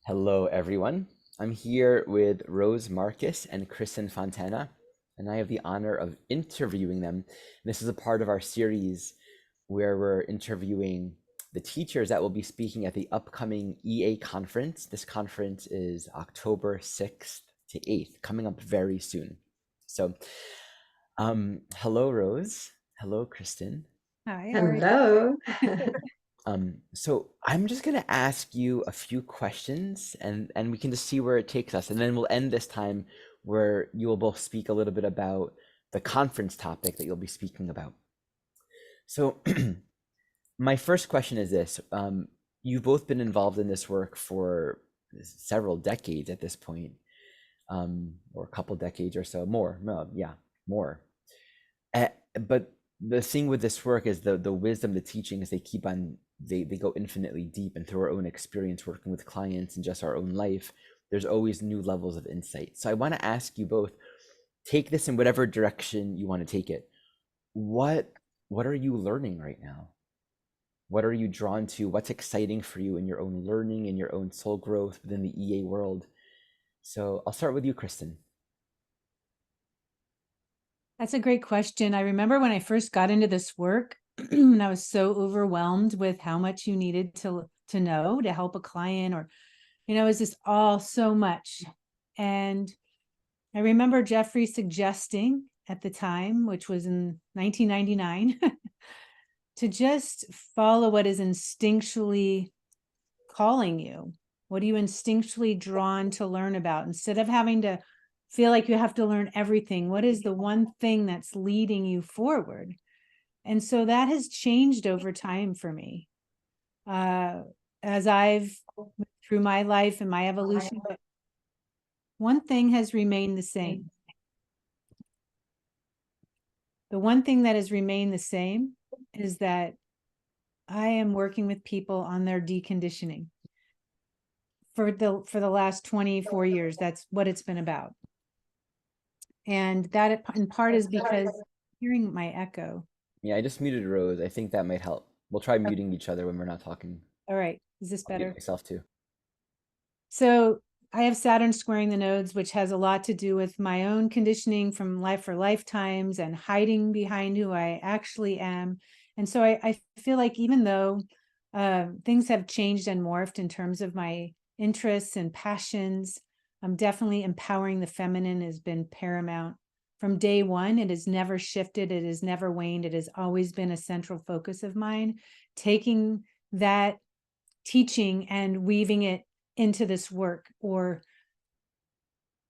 Hello, everyone. I'm here with Rose Marcus and Kristin Fontana, and I have the honor of interviewing them. This is a part of our series where we're interviewing the teachers that will be speaking at the upcoming EA conference. This conference is October 6th to 8th, coming up very soon. So, hello, Rose. Hello, Kristin. Hi, Ari. Hello. So I'm just gonna ask you a few questions and we can just see where it takes us. And then we'll end this time where you will both speak a little bit about the conference topic that you'll be speaking about. So my first question is this. You've both been involved in this work for several decades at this point, or a couple decades or so, more. No, yeah, more. But the thing with this work is the wisdom, the teachings, they go infinitely deep, and through our own experience working with clients and just our own life, there's always new levels of insight. So I want to ask you both, take this in whatever direction you want to take it. What are you learning right now? What are you drawn to? What's exciting for you in your own learning and your own soul growth within the EA world? So I'll start with you, Kristin. That's a great question. I remember when I first got into this work, and I was so overwhelmed with how much you needed to know to help a client, or, it was just all so much. And I remember Jeffrey suggesting at the time, which was in 1999, to just follow what is instinctually calling you. What are you instinctually drawn to learn about? Instead of having to feel like you have to learn everything, what is the one thing that's leading you forward? And so that has changed over time for me. As I've through my life and my evolution, but one thing has remained the same. The one thing that has remained the same is that I am working with people on their deconditioning. For the last 24 years, that's what it's been about. And that in part is because hearing my echo. Yeah, I just muted Rose. I think that might help. We'll try muting each other when we're not talking. All right. Is this I'll mute better? myself too. So I have Saturn squaring the nodes, which has a lot to do with my own conditioning from life for lifetimes and hiding behind who I actually am. And so I feel like even though things have changed and morphed in terms of my interests and passions, I'm definitely empowering the feminine has been paramount. From day one, it has never shifted. It has never waned. It has always been a central focus of mine, taking that teaching and weaving it into this work, or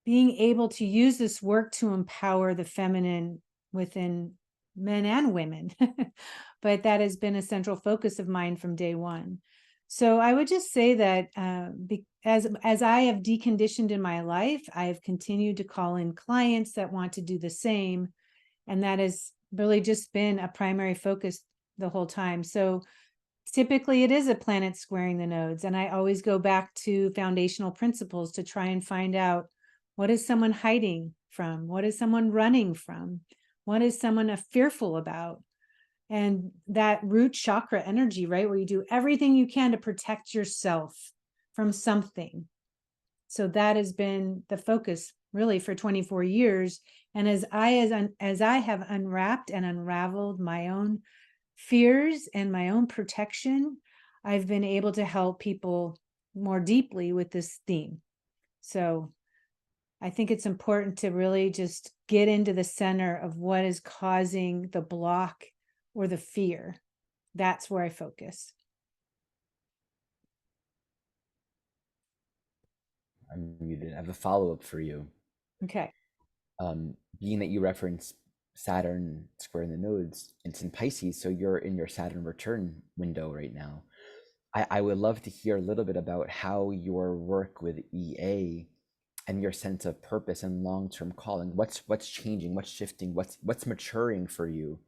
being able to use this work to empower the feminine within men and women. But that has been a central focus of mine from day one. So I would just say that as I have deconditioned in my life, I have continued to call in clients that want to do the same. And that has really just been a primary focus the whole time. So typically it is a planet squaring the nodes. And I always go back to foundational principles to try and find out, what is someone hiding from? What is someone running from? What is someone fearful about? And that root chakra energy, right? Where you do everything you can to protect yourself from something. So that has been the focus really for 24 years. And as I have unwrapped and unraveled my own fears and my own protection, I've been able to help people more deeply with this theme. So I think it's important to really just get into the center of what is causing the block or the fear. That's where I focus. I'm muted. I have a follow-up for you. Okay. Being that you reference Saturn squaring the nodes, it's in Pisces, so you're in your Saturn return window right now. I would love to hear a little bit about how your work with EA and your sense of purpose and long-term calling. What's changing? What's shifting? What's maturing for you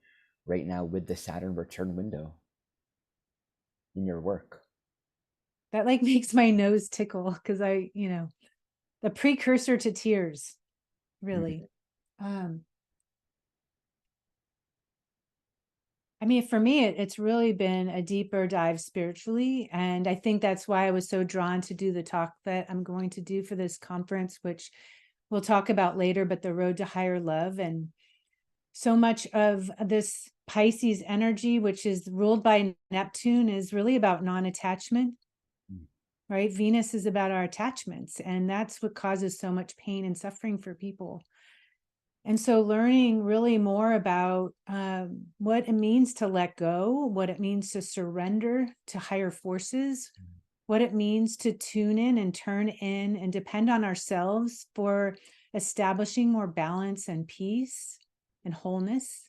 right now with the Saturn return window in your work? That like makes my nose tickle because the precursor to tears, really. I I mean, for me, it's really been a deeper dive spiritually. And I think that's why I was so drawn to do the talk that I'm going to do for this conference, which we'll talk about later, but the road to higher love. And so much of this Pisces energy, which is ruled by Neptune, is really about non-attachment, right? Venus is about our attachments, and that's what causes so much pain and suffering for people. And so learning really more about what it means to let go, what it means to surrender to higher forces, what it means to tune in and turn in and depend on ourselves for establishing more balance and peace and wholeness.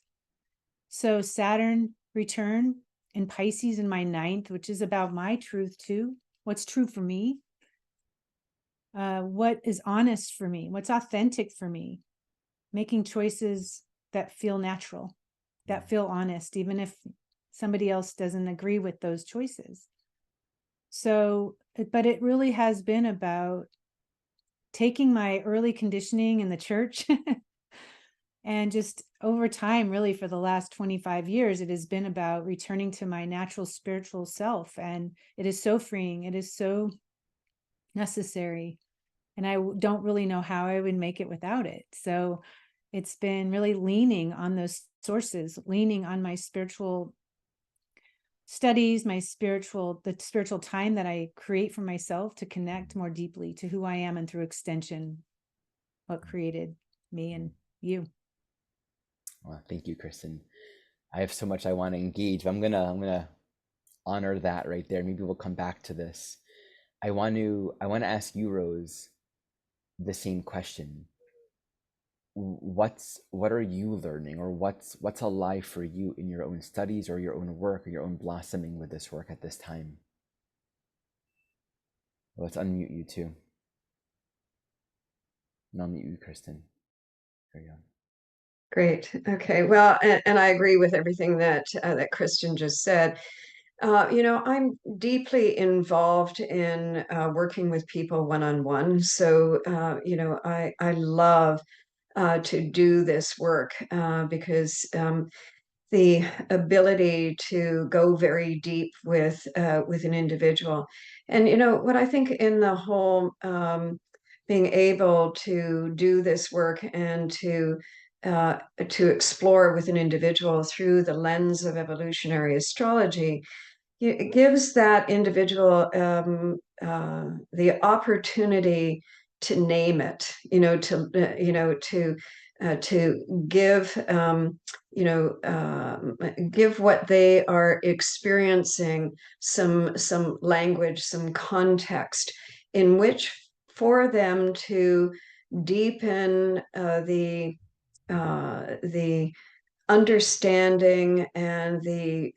So Saturn return in Pisces in my ninth, which is about my truth too. What's true for me? What is honest for me? What's authentic for me? Making choices that feel natural, that feel honest, even if somebody else doesn't agree with those choices. So, but it really has been about taking my early conditioning in the church and just over time, really for the last 25 years, it has been about returning to my natural spiritual self. And it is so freeing. It is so necessary. And I don't really know how I would make it without it. So it's been really leaning on those sources, leaning on my spiritual studies, the spiritual time that I create for myself to connect more deeply to who I am and through extension, what created me and you. Well, thank you, Kristin. I have so much I want to engage, but I'm gonna honor that right there. Maybe we'll come back to this. I want to ask you, Rose, the same question. What are you learning, or what's alive for you in your own studies or your own work or your own blossoming with this work at this time? Let's unmute you too. And I'll mute you, Kristin. There you go. Great. Okay. Well, and I agree with everything that that Kristin just said. I'm deeply involved in working with people one-on-one. So, I love to do this work because the ability to go very deep with an individual, and what I think in the whole being able to do this work and to explore with an individual through the lens of evolutionary astrology, it gives that individual the opportunity to name it, to give, give what they are experiencing some language, some context in which for them to deepen the understanding and the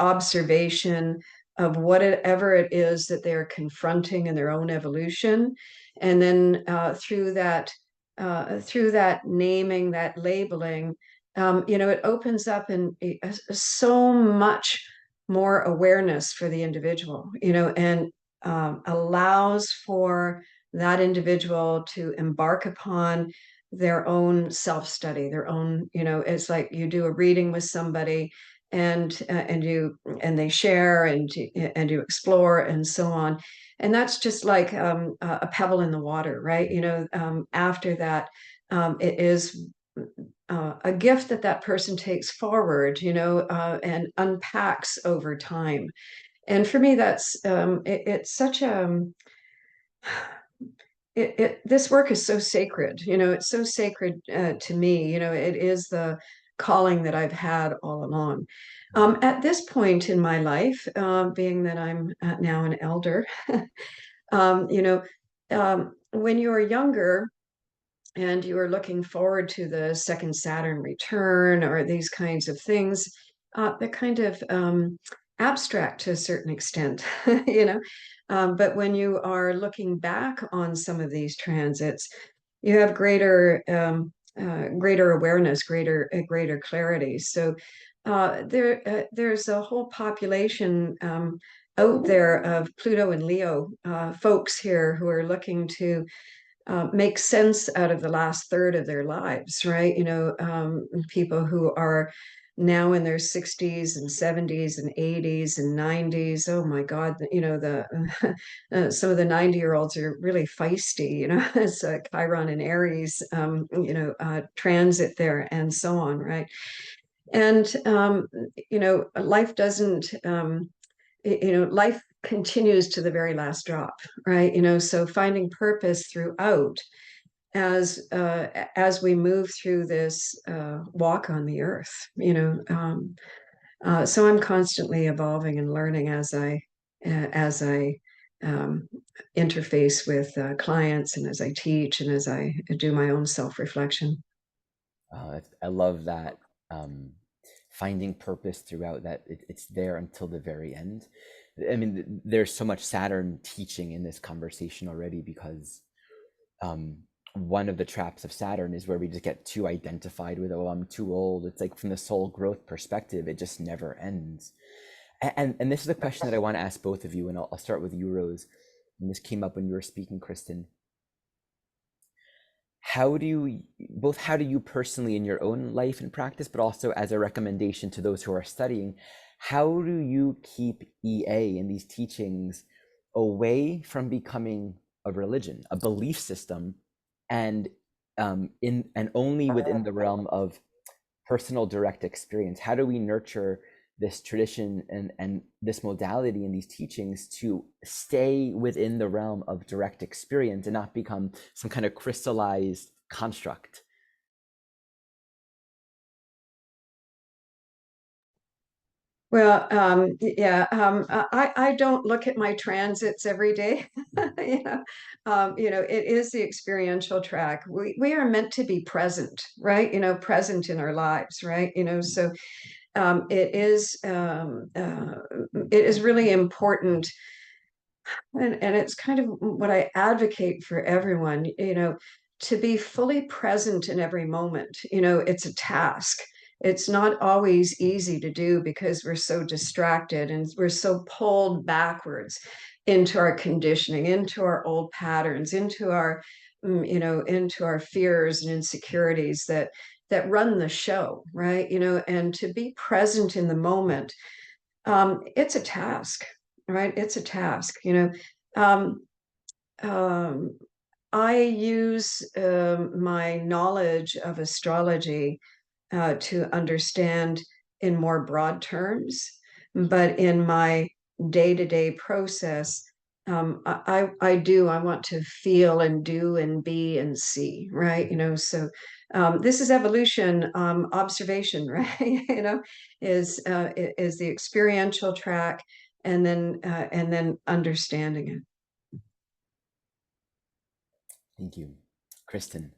observation of whatever it is that they're confronting in their own evolution, and then through that naming, that labeling, it opens up and so much more awareness for the individual, and allows for that individual to embark upon their own self-study, their own, it's like you do a reading with somebody, and they share, and you explore and so on. And that's just like a pebble in the water, right? After that, it is a gift that person takes forward, and unpacks over time. And for me, that's it's such a this work is so sacred, it's so sacred to me. It is the calling that I've had all along. At this point in my life, being that I'm now an elder, um, you know, when you're younger and you are looking forward to the second Saturn return or these kinds of things, they're kind of abstract to a certain extent, but when you are looking back on some of these transits, you have greater awareness, greater clarity. So there's a whole population out there of Pluto and Leo folks here who are looking to make sense out of the last third of their lives, right? People who are now in their 60s and 70s and 80s and 90s. Oh my God, some of the 90-year-olds are really feisty, it's Chiron and Aries, transit there and so on, right? And, life doesn't, life continues to the very last drop, right? So finding purpose throughout as we move through this walk on the earth, so I'm constantly evolving and learning as I interface with clients, and as I teach, and as I do my own self-reflection. I love that, finding purpose throughout, that it's there until the very end. I mean, there's so much Saturn teaching in this conversation already, because one of the traps of Saturn is where we just get too identified with, oh, I'm too old. It's like, from the soul growth perspective, it just never ends. And this is a question that I want to ask both of you, and I'll start with you, Rose. And this came up when you were speaking, Kristin. How do you personally, in your own life and practice, but also as a recommendation to those who are studying, how do you keep EA and these teachings away from becoming a religion, a belief system, and only within the realm of personal direct experience? How do we nurture this tradition and this modality and these teachings to stay within the realm of direct experience and not become some kind of crystallized construct? Well, yeah, I don't look at my transits every day. It is the experiential track. We are meant to be present, right? Present in our lives, right? So it is really important, and it's kind of what I advocate for everyone, to be fully present in every moment. It's a task. It's not always easy to do because we're so distracted and we're so pulled backwards into our conditioning, into our old patterns, into our fears and insecurities that run the show, right? And to be present in the moment, it's a task, right? It's a task. Um, um, I use my knowledge of astrology to understand in more broad terms, but in my day-to-day process, I want to feel and do and be and see, right? So this is evolution, observation, right? Is the experiential track, and then understanding it. Thank you. Kristin.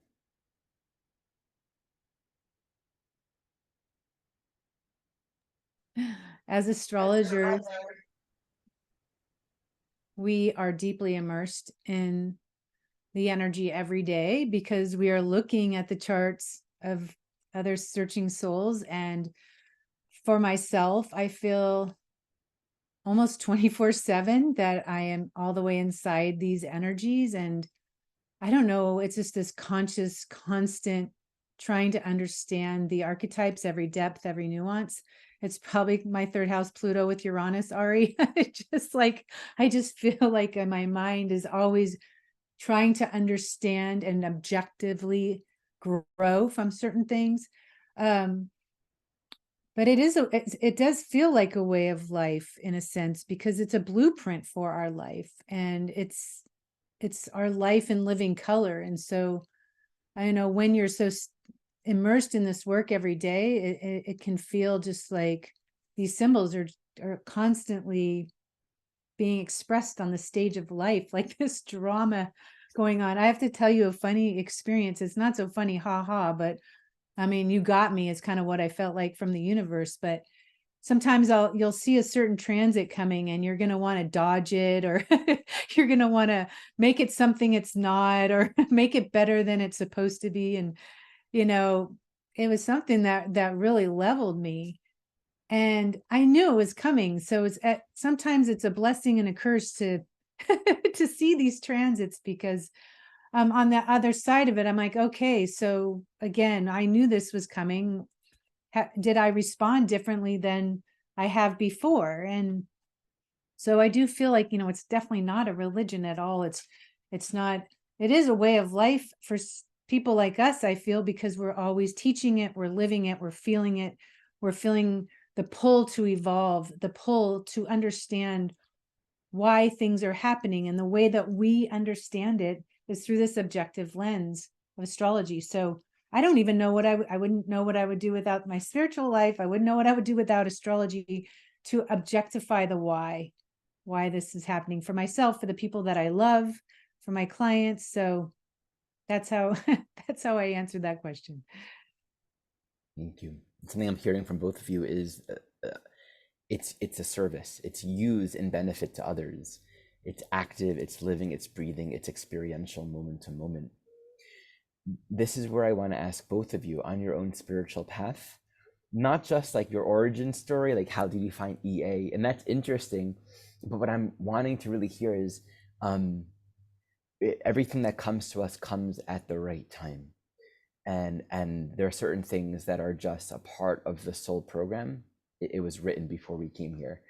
As astrologers, we are deeply immersed in the energy every day because we are looking at the charts of other searching souls. And for myself, I feel almost 24/7 that I am all the way inside these energies. And I don't know, it's just this conscious, constant trying to understand the archetypes, every depth, every nuance. It's probably my third house Pluto with Uranus, Ari. I just feel like my mind is always trying to understand and objectively grow from certain things. But it does feel like a way of life in a sense, because it's a blueprint for our life, and it's our life in living color. And so I know when you're so immersed in this work every day, it can feel just like these symbols are constantly being expressed on the stage of life, like this drama going on. I have to tell you a funny experience. It's not so funny, ha, but I mean, you got me. It's kind of what I felt like from the universe. But sometimes you'll see a certain transit coming and you're going to want to dodge it, or you're going to want to make it something it's not, or make it better than it's supposed to be. And, it was something that really leveled me. And I knew it was coming. So sometimes it's a blessing and a curse to to see these transits, because on the other side of it, I'm like, okay, so again, I knew this was coming. did I respond differently than I have before? And so I do feel like, it's definitely not a religion at all. It's not, it is a way of life for people like us, I feel, because we're always teaching it, we're living it, we're feeling it, we're feeling the pull to evolve, the pull to understand why things are happening. And the way that we understand it is through this objective lens of astrology. So I don't even know what I wouldn't know what I would do without my spiritual life. I wouldn't know what I would do without astrology to objectify the why this is happening for myself, for the people that I love, for my clients. So that's how that's how I answered that question. Thank you. Something I'm hearing from both of you is it's a service. It's use in benefit to others. It's active, it's living, it's breathing, it's experiential moment to moment. This is where I want to ask both of you on your own spiritual path, not just like your origin story, like how did you find EA? And that's interesting. But what I'm wanting to really hear is everything that comes to us comes at the right time. And there are certain things that are just a part of the soul program. It was written before we came here.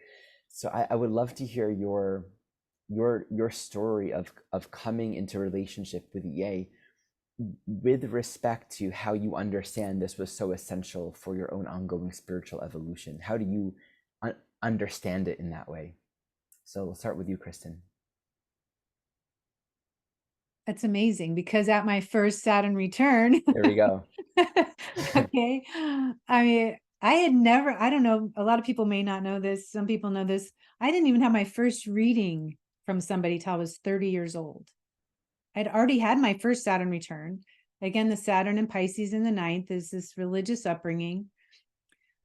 So I would love to hear your story of coming into relationship with EA with respect to how you understand this was so essential for your own ongoing spiritual evolution. How do you understand it in that way? So we'll start with you, Kristin. That's amazing, because at my first Saturn return, There we go. okay, I mean, I had never, I don't know, a lot of people may not know this, some people know this, I didn't even have my first reading from somebody till I was 30 years old. I'd already had my first Saturn return. Again, the Saturn and Pisces in the ninth is this religious upbringing.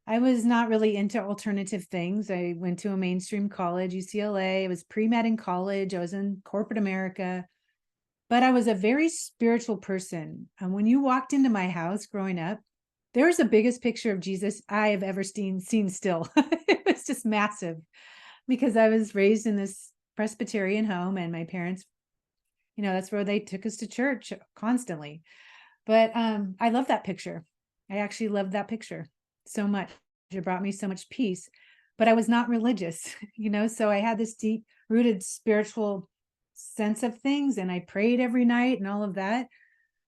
I was not really into alternative things. I went to a mainstream college, UCLA. I was pre-med in college. I was in corporate America. But I was a very spiritual person. And when you walked into my house growing up, there was the biggest picture of Jesus I have ever seen still. It was just massive, because I was raised in this Presbyterian home, and my parents, that's where they took us to church constantly. But I love that picture. I actually loved that picture so much. It brought me so much peace. But I was not religious, so I had this deep rooted spiritual sense of things, and I prayed every night and all of that.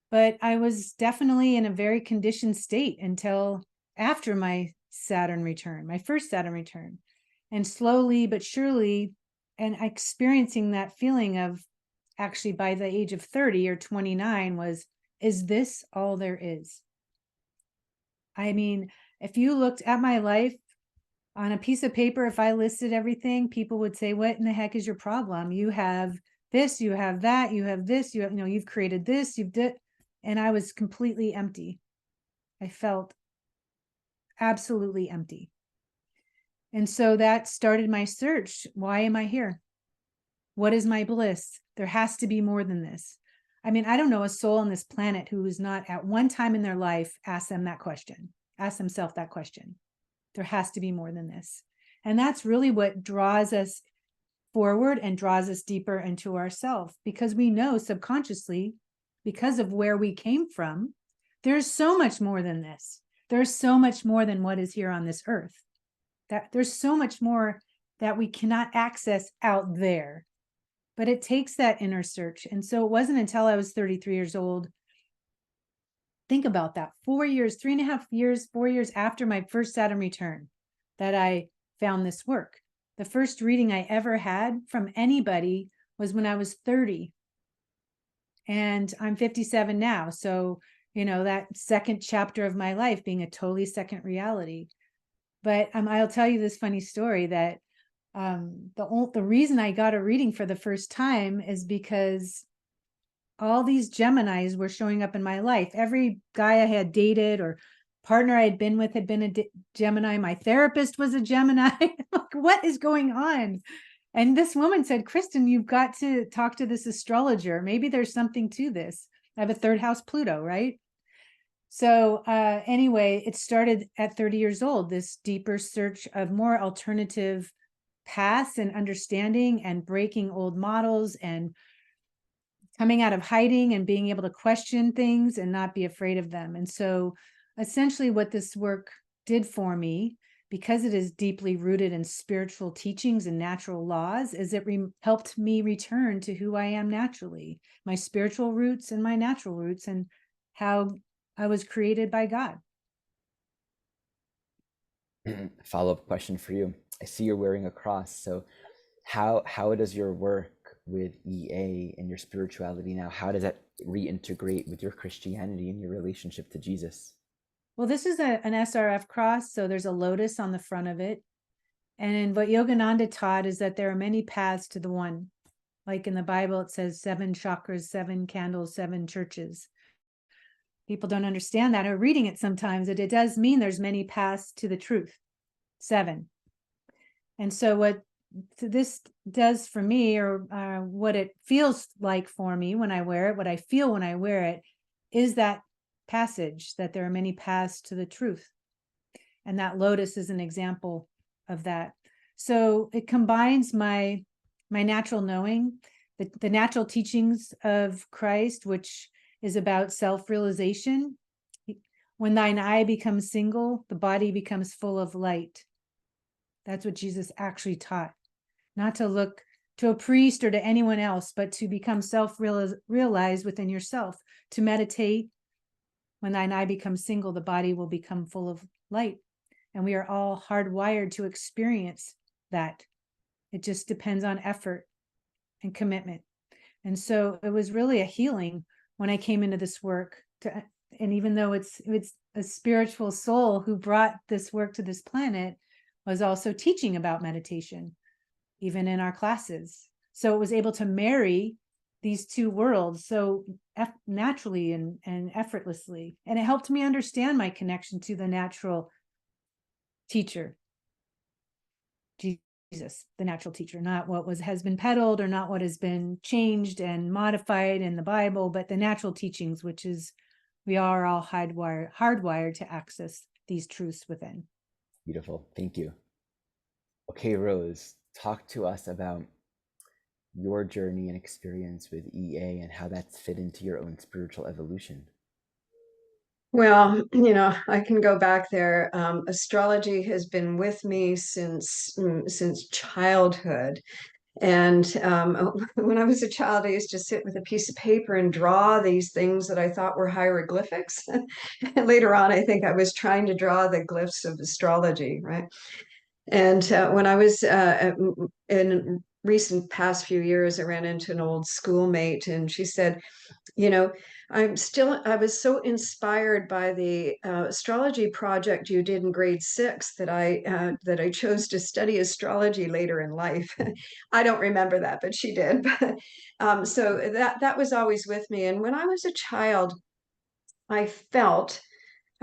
But I was definitely in a very conditioned state until after my Saturn return, my first Saturn return. And slowly but surely, and experiencing that feeling of, actually by the age of 30 or 29, was, is this all there is? I mean, if you looked at my life on a piece of paper, if I listed everything, people would say, what in the heck is your problem? You have this, you have that, you have this, you have, you've created this, you've did, and I was completely empty. I felt absolutely empty. And so that started my search. Why am I here? What is my bliss? There has to be more than this. I mean, I don't know a soul on this planet who is not at one time in their life ask themselves that question. There has to be more than this. And that's really what draws us forward and draws us deeper into ourselves, because we know subconsciously, because of where we came from, there's so much more than this. There's so much more than what is here on this earth. That there's so much more that we cannot access out there. But it takes that inner search. And so it wasn't until I was 33 years old. Think about that. 4 years, 3.5 years, 4 years after my first Saturn return, that I found this work. The first reading I ever had from anybody was when I was 30. And I'm 57 now. So, that second chapter of my life being a totally second reality. But I'll tell you this funny story that the reason I got a reading for the first time is because all these Geminis were showing up in my life. Every guy I had dated or partner I had been with had been a Gemini. My therapist was a Gemini. Like, what is going on? And this woman said, Kristin, you've got to talk to this astrologer. Maybe there's something to this. I have a third house Pluto, right? So anyway, it started at 30 years old, this deeper search of more alternative paths and understanding and breaking old models and coming out of hiding and being able to question things and not be afraid of them. And so essentially what this work did for me, because it is deeply rooted in spiritual teachings and natural laws, is it helped me return to who I am naturally, my spiritual roots and my natural roots, and how I was created by God. Follow-up question for you. I see you're wearing a cross. So how does your work with EA and your spirituality now, how does that reintegrate with your Christianity and your relationship to Jesus? Well, this is an SRF cross, so there's a lotus on the front of it. And what Yogananda taught is that there are many paths to the one. Like in the Bible, it says 7 chakras, 7 candles, 7 churches. People don't understand that or reading it sometimes, that it does mean there's many paths to the truth, 7. And so what this does for me, or what it feels like for me when I wear it, what I feel when I wear it, is that passage that there are many paths to the truth. And that lotus is an example of that. So it combines my natural knowing, the natural teachings of Christ, which is about self-realization. When thine eye becomes single, the body becomes full of light. That's what Jesus actually taught. Not to look to a priest or to anyone else, but to become self-realized within yourself, to meditate. When thine eye becomes single, the body will become full of light. And we are all hardwired to experience that. It just depends on effort and commitment. And so it was really a healing when I came into this work. And even though it's a spiritual soul who brought this work to this planet, was also teaching about meditation, even in our classes. So it was able to marry these two worlds so naturally and effortlessly. And it helped me understand my connection to the natural teacher, Jesus, the natural teacher, not what has been peddled or not what has been changed and modified in the Bible, but the natural teachings, which is we are all hardwired to access these truths within. Beautiful. Thank you. Okay, Rose, talk to us about your journey and experience with EA and how that's fit into your own spiritual evolution. Well, I can go back there. Astrology has been with me since childhood. And when I was a child, I used to sit with a piece of paper and draw these things that I thought were hieroglyphics. Later on, I think I was trying to draw the glyphs of astrology, right? And when I was in recent past few years, I ran into an old schoolmate, and she said, I was so inspired by the astrology project you did in grade 6 that I chose to study astrology later in life. I don't remember that, but she did. So that was always with me. And when I was a child,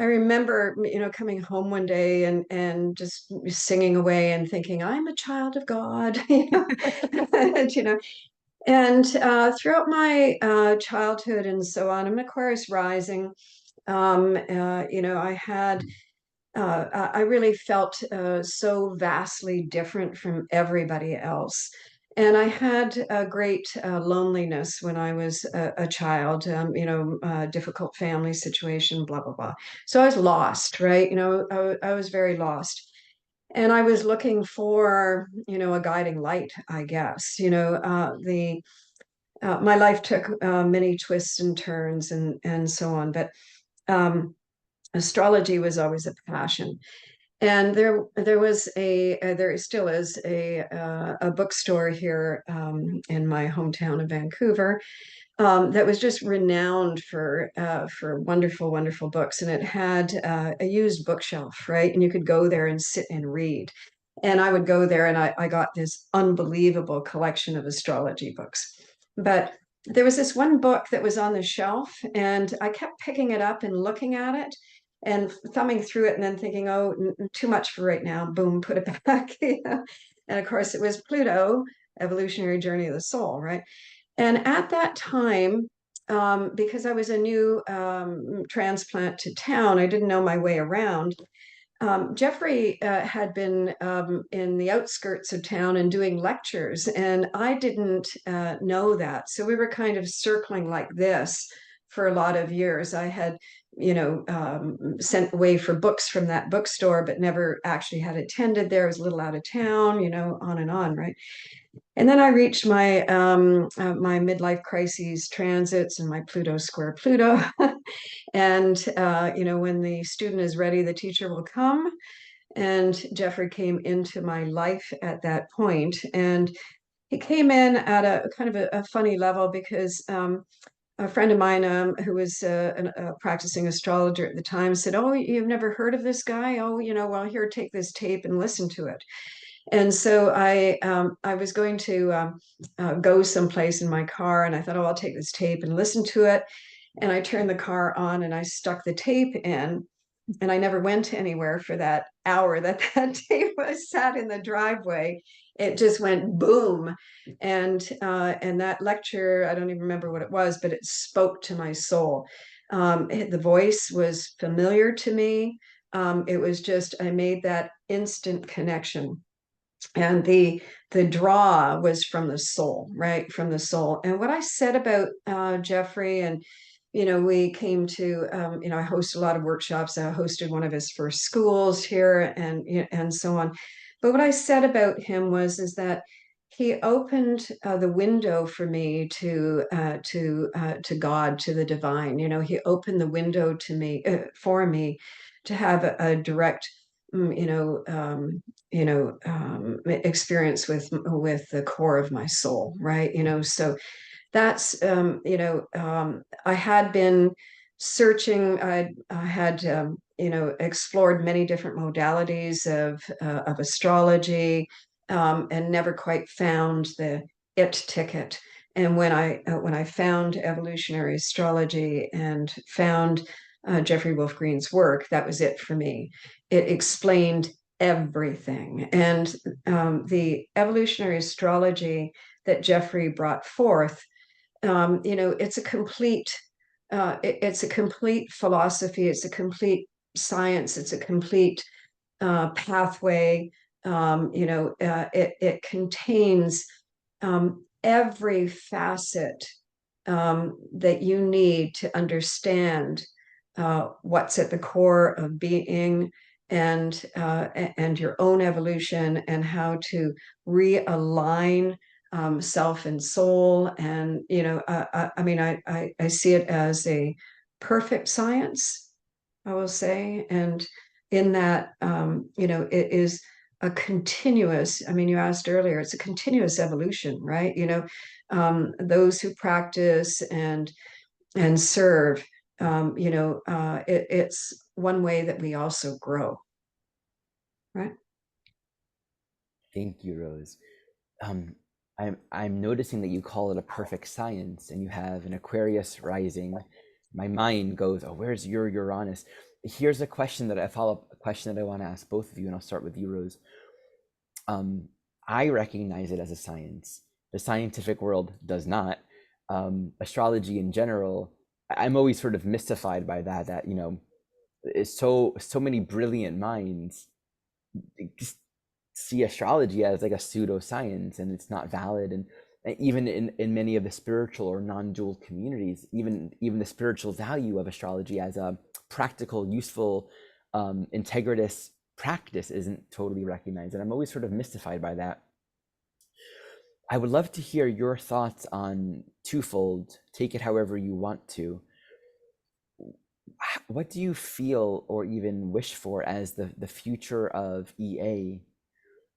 I remember, coming home one day and just singing away and thinking, I'm a child of God, and, and throughout my childhood and so on, I'm an Aquarius rising. I really felt so vastly different from everybody else. And I had a great loneliness when I was a child, difficult family situation, blah, blah, blah. So I was lost, right? I was very lost. And I was looking for, a guiding light, I guess. My life took many twists and turns and so on, but astrology was always a passion. And there still is a bookstore here in my hometown of Vancouver that was just renowned for wonderful, wonderful books. And it had a used bookshelf, right? And you could go there and sit and read. And I would go there and I got this unbelievable collection of astrology books. But there was this one book that was on the shelf, and I kept picking it up and looking at it and thumbing through it and then thinking, oh, too much for right now. Boom, put it back. And of course, it was Pluto, Evolutionary Journey of the Soul, right? And at that time, because I was a new transplant to town, I didn't know my way around. Jeffrey had been in the outskirts of town and doing lectures, and I didn't know that. So we were kind of circling like this for a lot of years. I had, sent away for books from that bookstore, but never actually had attended there. I was a little out of town, on and on, right? And then I reached my my midlife crises transits and my Pluto square Pluto. And when the student is ready, the teacher will come. And Jeffrey came into my life at that point, and he came in at a kind of a funny level because a friend of mine who was a practicing astrologer at the time said, "Oh, you've never heard of this guy? Oh, well, here, take this tape and listen to it." And so I was going to go someplace in my car, and I thought, "Oh, I'll take this tape and listen to it." And I turned the car on and I stuck the tape in, and I never went anywhere for that hour that that tape was sat in the driveway. It just went boom, and that lecture, I don't even remember what it was, but it spoke to my soul. The voice was familiar to me. It was just, I made that instant connection, and the draw was from the soul, right, from the soul. And what I said about Jeffrey, and we came to I host a lot of workshops. I hosted one of his first schools here, and so on. But what I said about him is that he opened the window for me to God, to the divine. He opened the window to me, for me, to have a direct experience with the core of my soul, right? So that's I had been searching. I had explored many different modalities of astrology, and never quite found the it ticket. And when I found evolutionary astrology and found Jeffrey Wolf Green's work, that was it for me. It explained everything. And the evolutionary astrology that Jeffrey brought forth, it's a complete it's a complete philosophy, it's a complete science, it's a complete pathway. It contains every facet that you need to understand what's at the core of being, and your own evolution, and how to realign self and soul. And I mean, I see it as a perfect science, I will say. And in that, it is a continuous, I mean, you asked earlier, it's a continuous evolution, right? Those who practice and serve, it's one way that we also grow, right? Thank you, Rose. I'm noticing that you call it a perfect science, and you have an Aquarius rising. My mind goes, "Oh, where's your Uranus?" Here's a question that a follow-up question that I want to ask both of you, and I'll start with you, Rose. I recognize it as a science. The scientific world does not. Astrology in general, I'm always sort of mystified by that. That it's so many brilliant minds see astrology as like a pseudoscience, and it's not valid. And even in many of the spiritual or non-dual communities, even the spiritual value of astrology as a practical, useful, integritous practice isn't totally recognized. And I'm always sort of mystified by that. I would love to hear your thoughts on twofold, take it however you want to. What do you feel or even wish for as the future of EA,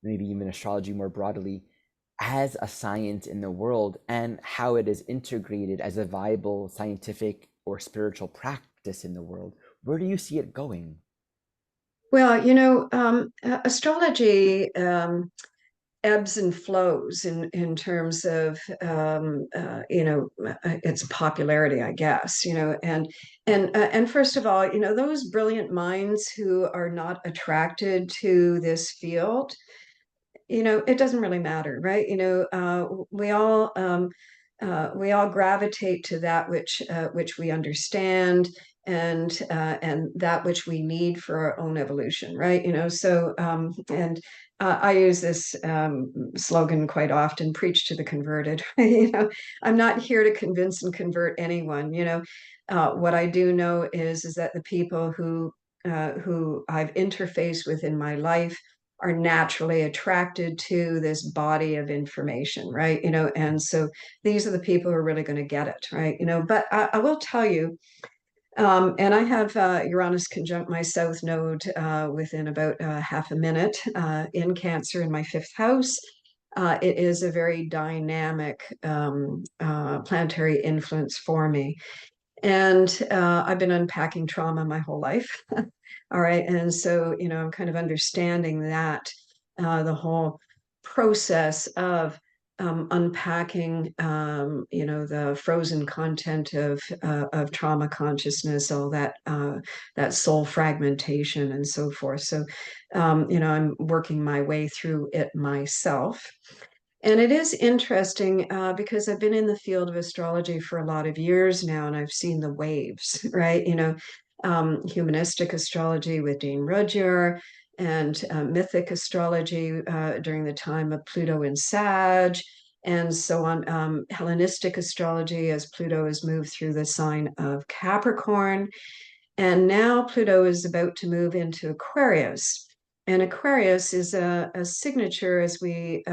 maybe even astrology more broadly, as a science in the world, and how it is integrated as a viable scientific or spiritual practice in the world? Where do you see it going? Well, astrology ebbs and flows in terms of its popularity, I guess. And first of all, those brilliant minds who are not attracted to this field, it doesn't really matter, right? We all gravitate to that which we understand. and that which we need for our own evolution, right? So I use this slogan quite often: preach to the converted. I'm not here to convince and convert anyone. What I do know is that the people who I've interfaced with in my life are naturally attracted to this body of information, right? And so these are the people who are really going to get it, right? But I will tell you, and I have Uranus conjunct my south node within about half a minute in Cancer in my 5th house. It is a very dynamic planetary influence for me. And I've been unpacking trauma my whole life. All right. And so, I'm kind of understanding that the whole process of unpacking, the frozen content of trauma consciousness, all that soul fragmentation and so forth. So, I'm working my way through it myself. And it is interesting because I've been in the field of astrology for a lot of years now, and I've seen the waves, right? Humanistic astrology with Dean Rudyard, and mythic astrology during the time of Pluto in Sag, and so on. Hellenistic astrology as Pluto has moved through the sign of Capricorn. And now Pluto is about to move into Aquarius. And Aquarius is a signature, as we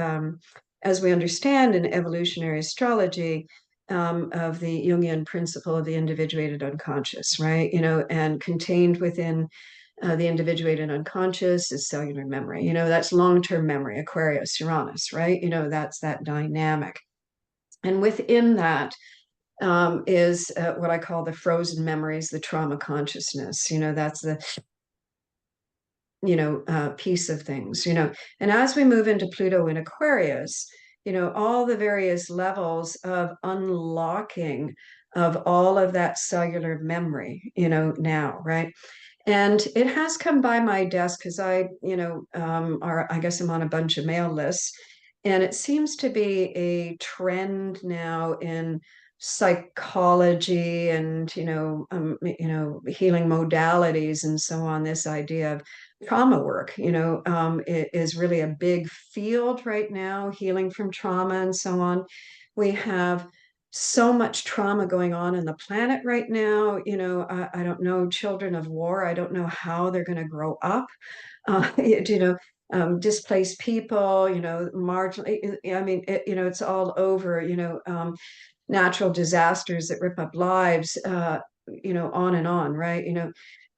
understand in evolutionary astrology, of the Jungian principle of the individuated unconscious, right? And contained within the individuated unconscious is cellular memory. That's long-term memory, Aquarius, Uranus, right? That's that dynamic. And within that is what I call the frozen memories, the trauma consciousness. That's the piece of things. And as we move into Pluto in Aquarius, all the various levels of unlocking of all of that cellular memory, now, right? And it has come by my desk because I guess I'm on a bunch of mail lists, and it seems to be a trend now in psychology and healing modalities and so on. This idea of trauma work, it is really a big field right now, healing from trauma and so on. We have so much trauma going on in the planet right now. I don't know, children of war, I don't know how they're going to grow up. Displaced people, marginally, I mean, it's all over, natural disasters that rip up lives, on and on, right?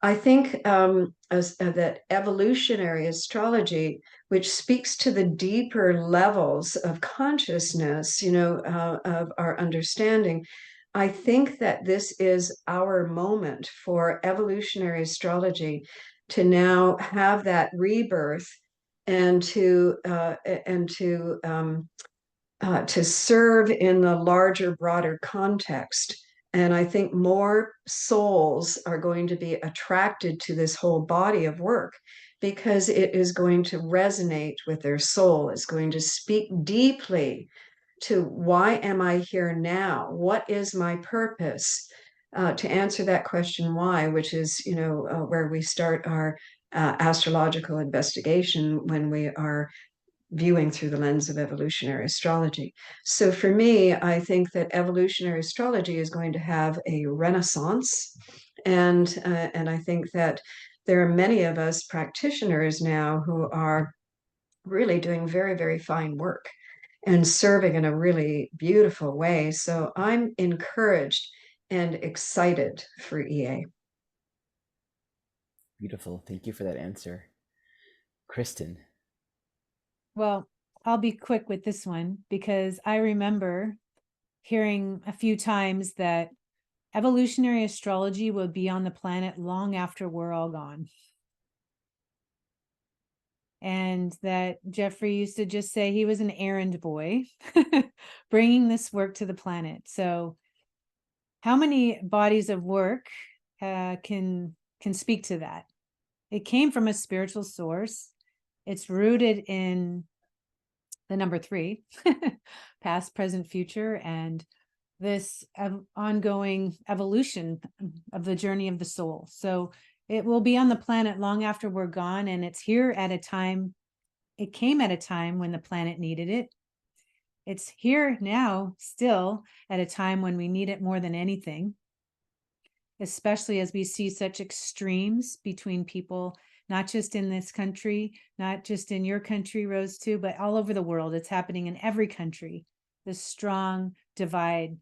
I think that evolutionary astrology, which speaks to the deeper levels of consciousness, of our understanding, I think that this is our moment for evolutionary astrology to now have that rebirth and to serve in the larger, broader context. And I think more souls are going to be attracted to this whole body of work because it is going to resonate with their soul. It's going to speak deeply to why am I here now? What is my purpose? To answer that question, why, which is, where we start our astrological investigation when we are viewing through the lens of evolutionary astrology. So for me, I think that evolutionary astrology is going to have a renaissance. And I think that there are many of us practitioners now who are really doing very, very fine work and serving in a really beautiful way. So I'm encouraged and excited for EA. Beautiful. Thank you for that answer. Kristin. Well, I'll be quick with this one because I remember hearing a few times that evolutionary astrology will be on the planet long after we're all gone. And that Jeffrey used to just say he was an errand boy bringing this work to the planet. So how many bodies of work can speak to that? It came from a spiritual source. It's rooted in the number 3, past, present, future, and this ongoing evolution of the journey of the soul. So it will be on the planet long after we're gone, and it's here at a time, it came at a time when the planet needed it. It's here now, still at a time when we need it more than anything, especially as we see such extremes between people, not just in this country, not just in your country, Rose, too, but all over the world. It's happening in every country, this strong divide.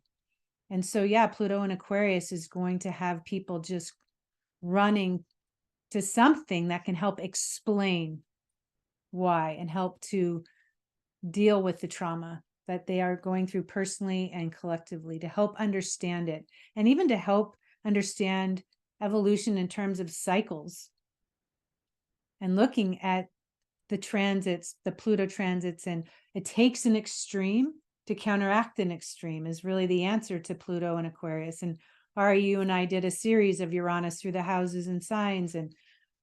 And so, yeah, Pluto in Aquarius is going to have people just running to something that can help explain why and help to deal with the trauma that they are going through personally and collectively, to help understand it, and even to help understand evolution in terms of cycles and looking at the transits, the Pluto transits. And it takes an extreme to counteract an extreme is really the answer to Pluto and Aquarius. And Ari, you and I did a series of Uranus through the houses and signs, and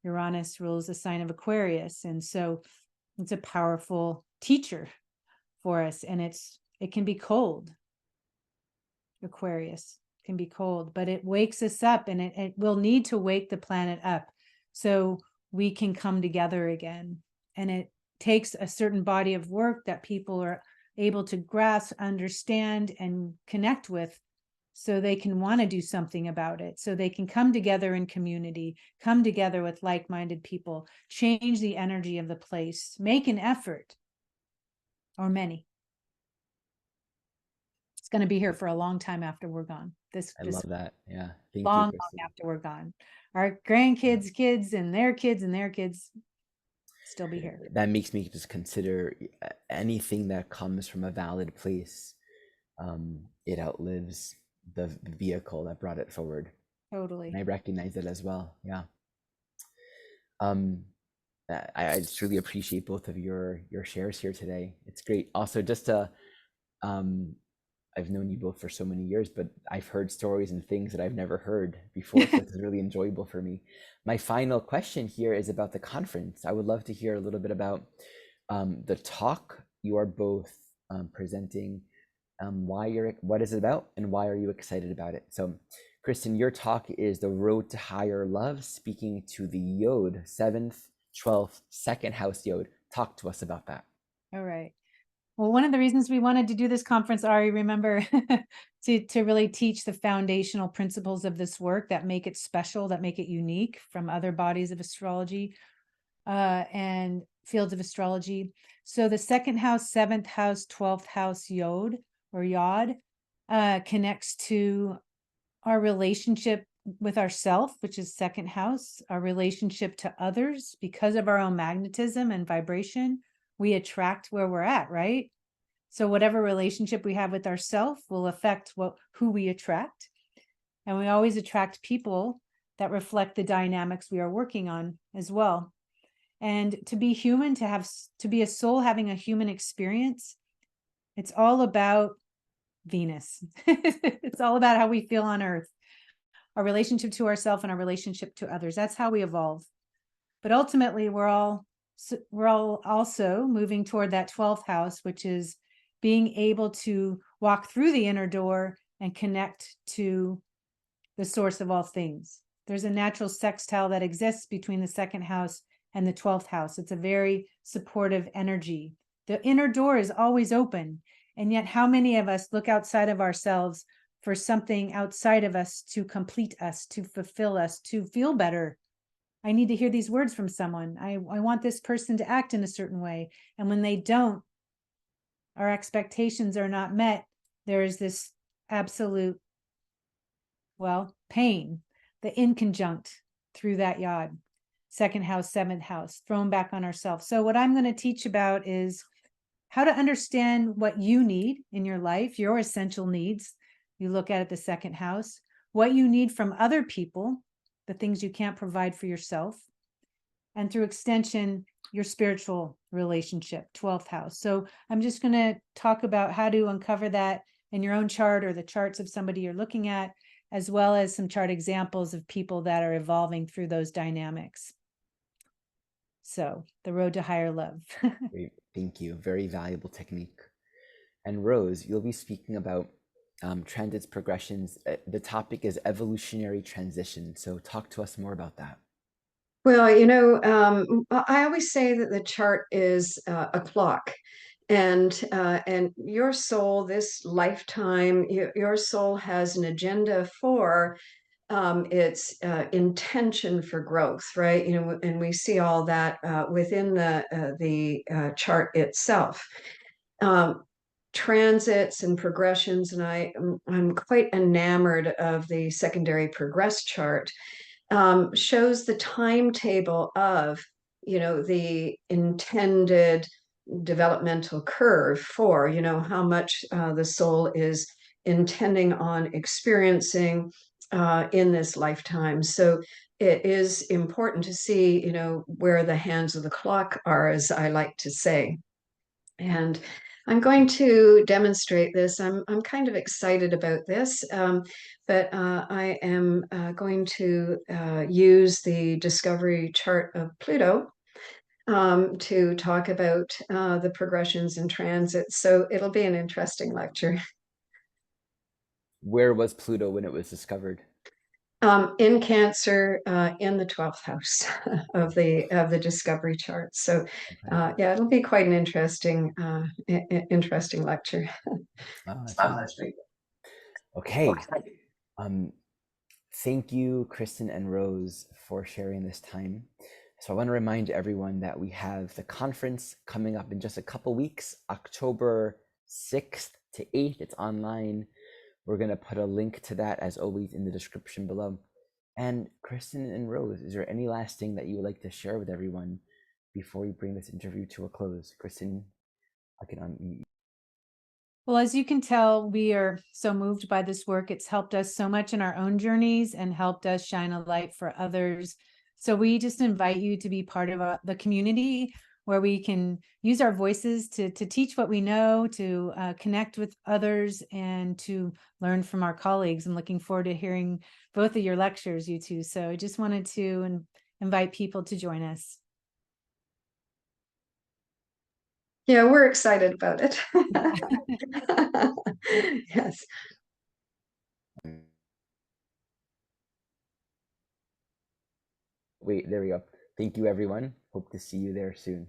Uranus rules the sign of Aquarius. And so it's a powerful teacher for us. And it can be cold. Aquarius can be cold, but it wakes us up, and it will need to wake the planet up so we can come together again. And it takes a certain body of work that people are able to grasp, understand, and connect with, so they can want to do something about it, so they can come together in community, come together with like-minded people, change the energy of the place, make an effort, or many. It's going to be here for a long time after we're gone. I love that. Yeah. Thank you, Long Kristin. after we're gone. Our grandkids, kids, and their kids still be here. That makes me just consider anything that comes from a valid place. It outlives the vehicle that brought it forward. Totally. And I recognize it as well. Yeah. I just really appreciate both of your shares here today. It's great. Also, just to I've known you both for so many years, but I've heard stories and things that I've never heard before. So it's really enjoyable for me. My final question here is about the conference. I would love to hear a little bit about the talk you are both presenting, what is it about, and why are you excited about it? So, Kristin, your talk is The Road to Higher Love, speaking to the Yod, 7th, 12th, second house Yod. Talk to us about that. All right. Well, one of the reasons we wanted to do this conference, Ari, remember, to really teach the foundational principles of this work that make it special, that make it unique from other bodies of astrology and fields of astrology. So the second house, 7th house, 12th house Yod or Yod connects to our relationship with ourself, which is second house, our relationship to others. Because of our own magnetism and vibration, we attract where we're at, right? So whatever relationship we have with ourself will affect who we attract. And we always attract people that reflect the dynamics we are working on as well. And to be human, to be a soul having a human experience, it's all about Venus. It's all about how we feel on Earth, our relationship to ourselves and our relationship to others. That's how we evolve. But ultimately, we're all also moving toward that 12th house, which is being able to walk through the inner door and connect to the source of all things. There's a natural sextile that exists between the second house and the 12th house. It's a very supportive energy. The inner door is always open. And yet, how many of us look outside of ourselves for something outside of us to complete us, to fulfill us, to feel better? I need to hear these words from someone. I want this person to act in a certain way. And when they don't, our expectations are not met. There is this absolute, pain, the inconjunct through that yod, second house, 7th house, thrown back on ourselves. So what I'm going to teach about is how to understand what you need in your life, your essential needs. You look at it, the second house, what you need from other people, the things you can't provide for yourself, and through extension, your spiritual relationship, 12th house. So I'm just going to talk about how to uncover that in your own chart or the charts of somebody you're looking at, as well as some chart examples of people that are evolving through those dynamics. So the road to higher love. Great. Thank you. Very valuable technique. And Rose, you'll be speaking about transits, progressions. The topic is evolutionary transition. So talk to us more about that. Well, I always say that the chart is a clock, and your soul, this lifetime, your soul has an agenda for its intention for growth, right? And we see all that within the chart itself. Um, Transits and progressions, and I'm quite enamored of the secondary progress chart. Shows the timetable of the intended developmental curve for how much the soul is intending on experiencing in this lifetime. So it is important to see where the hands of the clock are, as I like to say. And I'm going to demonstrate this. I'm kind of excited about this, but I am going to use the discovery chart of Pluto to talk about the progressions and transits. So it'll be an interesting lecture. Where was Pluto when it was discovered? In Cancer, in the 12th house of the discovery chart. So Okay. yeah, it'll be quite an interesting lecture. Oh, that's great. Okay. Thank you, Kristin and Rose, for sharing this time. So I want to remind everyone that we have the conference coming up in just a couple weeks, October 6th to 8th. It's online. We're going to put a link to that, as always, in the description below. And Kristin and Rose, is there any last thing that you would like to share with everyone before we bring this interview to a close? Kristin, I can unmute you. Well, as you can tell, we are so moved by this work. It's helped us so much in our own journeys and helped us shine a light for others. So we just invite you to be part of the community where we can use our voices to teach what we know, to connect with others, and to learn from our colleagues. I'm looking forward to hearing both of your lectures, you two. So I just wanted to invite people to join us. Yeah, we're excited about it. Yes. Wait, there we go. Thank you, everyone. Hope to see you there soon.